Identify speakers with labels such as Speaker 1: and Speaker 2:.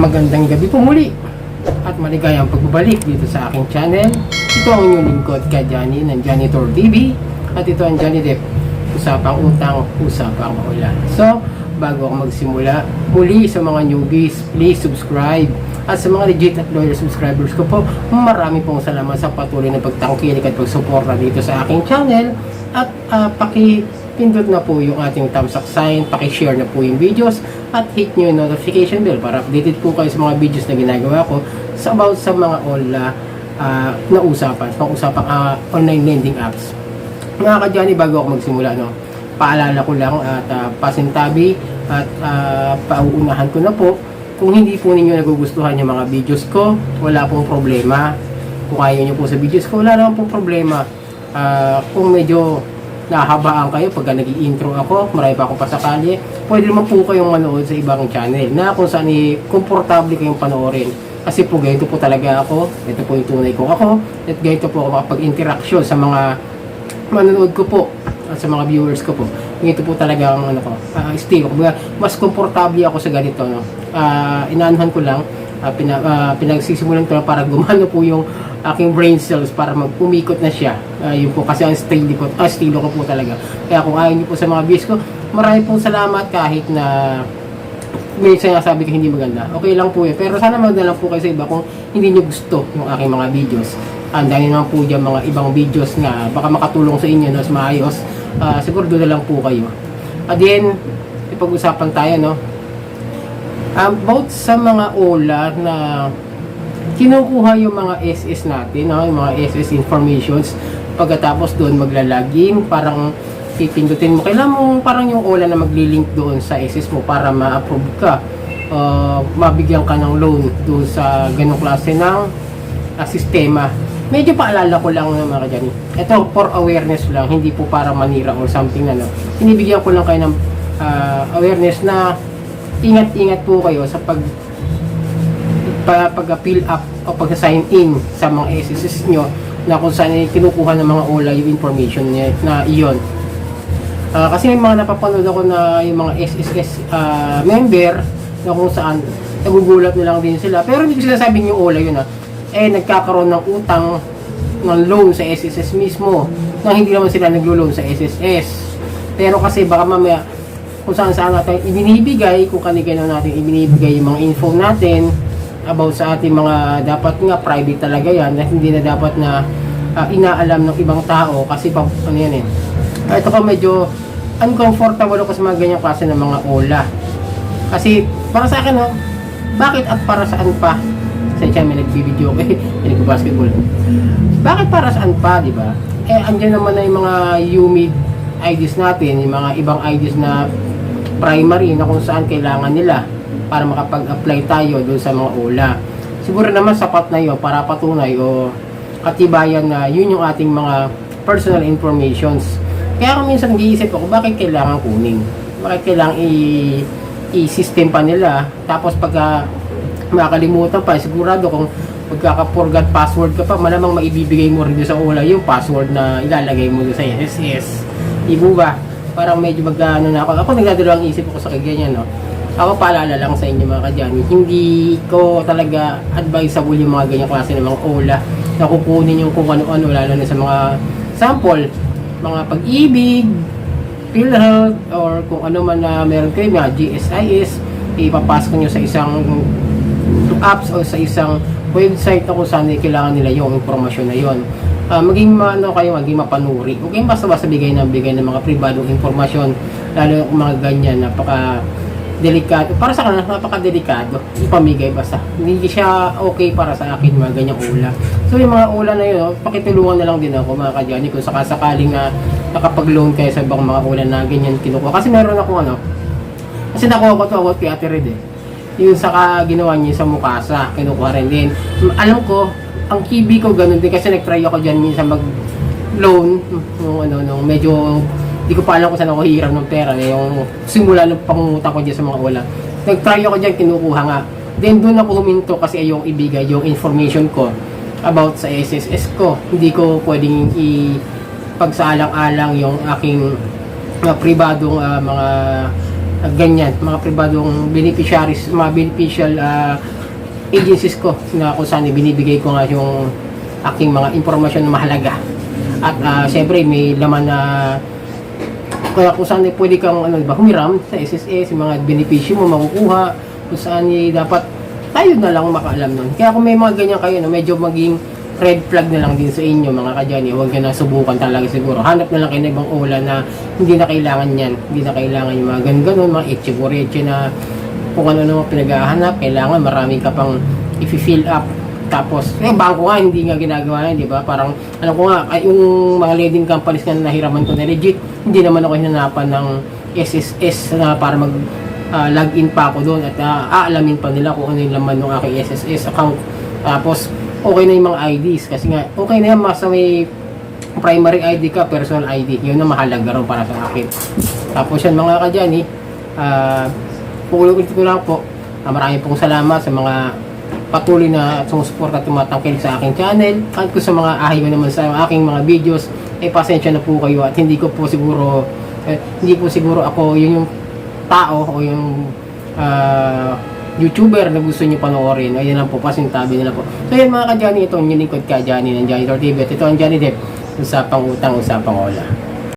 Speaker 1: Magandang gabi po muli at maligayang pagbabalik dito sa aking channel. Ito ang inyong lingkod kay Johnny ng Janitor TV at ito ang Johnny Depp. Usapang utang, usapang ulan. So, bago ako magsimula, muli sa mga newbies, please subscribe. At sa mga legit at loyal subscribers ko po, marami pong salamat sa patuloy na pagtangkilik at pagsuporta dito sa aking channel. At pindot na po yung ating thumbs up sign, paki-share na po yung videos at hit nyo yung notification bell para updated po kayo sa mga videos na ginagawa ko about sa mga na usapang online lending apps. Mga ka-Johnny, bago ako magsimula, paalala ko lang at pasintabi at pauunahan ko na po, kung hindi po ninyo nagugustuhan yung mga videos ko, wala pong problema. Kung ayaw nyo po sa videos ko, wala naman pong problema. Kung medyo nahabaan kayo pagka nag-i-intro ako, marami pa ako pasakali, pwede naman po kayong manood sa ibang channel na kung saan komportable kayong panoorin. Kasi po ganito po talaga ako, ito po yung tunay ko ako, at ganito po ako makapag-interaction sa mga manonood ko po at sa mga viewers ko po. Ganito po talaga ang style ko. Mas komportable ako sa ganito. Inaanuhan ko lang, pinagsisimulan ko lang para gumano po yung aking brain cells para mag-umikot na siya. Yun po kasi ang stilo ko po talaga. Kaya kung ayaw niyo po sa mga views ko, marami pong salamat kahit na may sinasabi ko hindi maganda. Okay lang po yun. Pero sana magdala po kayo sa iba kung hindi niyo gusto yung aking mga videos. Dahil naman po dyan mga ibang videos na baka makatulong sa inyo mas maayos. Siguro doon na lang po kayo. At then, ipag-usapan tayo, about sa mga OLA na kinukuha yung mga SS natin, yung mga SS informations. Pagkatapos doon maglalagin, parang pipindutin mo. Kailangan mo parang yung OLA na magli-link doon sa SS mo para ma-approve ka. Mabigyan ka ng loan doon sa ganong klase ng sistema. Medyo paalala ko lang mga dyan. Ito for awareness lang, hindi po para manira or something na. Inibigyan ko lang kayo ng awareness na ingat-ingat po kayo sa pag-fill up o pag-sign in sa mga SSS nyo na kung saan kinukuha ng mga OLA yung information niya na iyon. Kasi may mga napapanood ako na yung mga SSS member na kung saan nagugulat na lang din sila. Pero hindi ko sinasabing yung OLA yun nagkakaroon ng utang ng loan sa SSS mismo na hindi naman sila naglo-loan sa SSS. Pero kasi baka mamaya kung saan natin ibinibigay, kung kanigano natin ibinibigay yung mga info natin about sa ating mga dapat nga private talaga yan na hindi na dapat na inaalam ng ibang tao kasi ito ka medyo uncomfortable ako sa mga ganyang klase ng mga OLA kasi para sa akin bakit at para saan pa sa siya may nagbibideo may nagbabasketball bakit para saan pa, di ba? Andyan naman na yung mga UMID IDs natin, yung mga ibang IDs na primary na kung saan kailangan nila para makapag-apply tayo doon sa mga OLA. Siguro naman sapat na yun para patunay o katibayan na yun yung ating mga personal informations. Kaya kung minsan nag-iisip ako, bakit kailangan kunin? Bakit kailangan i-system pa nila? Tapos pagka makakalimutan pa, sigurado kung magkaka-forgot password ka pa, malamang maibibigay mo rin sa OLA yung password na ilalagay mo sa SSS. Ibo ba? Parang medyo magkano na ako. Ako nagdadalawang isip ako sa kaganyan, Ako paalala lang sa inyo mga ka-Johnny, hindi ko talaga advisable yung mga ganyang klase ng mga OLA na kukunin yung kung ano-ano, lalo na sa mga sample, mga pag-ibig, PhilHealth, or kung ano man na meron kayo, mga GSIS, ipapasok nyo sa isang apps o sa isang website na kung saan kailangan nila yung informasyon na yon. Maging maging mapanuri. Huwag kayong basta-basta bigay ng mga pribadong informasyon, lalo yung mga ganyan, napaka-delikado. Para sa kanila, napaka-delikado. Ipamigay basta. Hindi siya okay para sa akin, mga ganyang OLA. So, yung mga OLA na yun, pakitulungan na lang din ako, mga ka-Johnny, kung sakasakaling na nakapag-loan kayo sa ibang mga OLA na ganyan kinukuha. Kasi meron ako, kasi nakuha ko ito about kay Ate Red, yung saka ginawa niya sa Mukasa, kinukuha rin din. Alam ko, ang kibi ko ganun din kasi nag-try ako dyan minsan mag-loan nung medyo hindi ko pa alam kung saan ako hiram ng pera yung simula ng pangungutang ko dyan sa mga OLA. Nag-try ako dyan, kinukuha nga. Then doon ako huminto kasi ayong ibigay yung information ko about sa SSS ko. Hindi ko pwedeng pagsalang-alang yung aking pribadong mga ganyan, mga pribadong beneficiaries, mga beneficial agencies ko na kung saan binibigay ko nga yung aking mga impormasyon na mahalaga. At syempre may laman na kaya kung saan pwede kang humiram sa SSS, yung mga benepisyo mo makukuha, kung saan dapat tayo na lang makaalam nun. Kaya kung may mga ganyan kayo na medyo maging red flag na lang din sa inyo mga kadyani, huwag nyo na subukan talaga siguro. Hanap na lang kayo ng ibang ula na hindi na kailangan yan. Hindi na kailangan yung mga ganun, mga etche na kung ano naman pinag-ahanap. Kailangan marami ka pang i-fill up. Tapos, bangko nga, hindi nga ginagawa yan, di ba? Parang, alam ko nga, yung mga leading companies na nahiraman ko na legit, hindi naman ako hinanapan ng SSS na para mag login pa ako doon at aalamin pa nila kung ano yung laman ng aking SSS account. Tapos, okay na yung mga IDs kasi nga, okay na yan, basta may primary ID ka, personal ID. Yun ang mahalaga rin para sa akin. Tapos yan mga kadyani, pukulit ko lang po, maraming pong salamat sa mga patuloy na sumusuporta at tumatangkil sa aking channel at kung sa mga ahiwa naman sa aking mga videos, pasensya na po kayo at hindi po siguro ako yung tao o yung YouTuber na gusto nyo panoorin. Ayun lang po, pasintabi nila po. So yan mga kadyani, ito ang lingkod ka Johnny ng Johnny TV at ito ang Johnny Depp, usapang utang, usapang ola.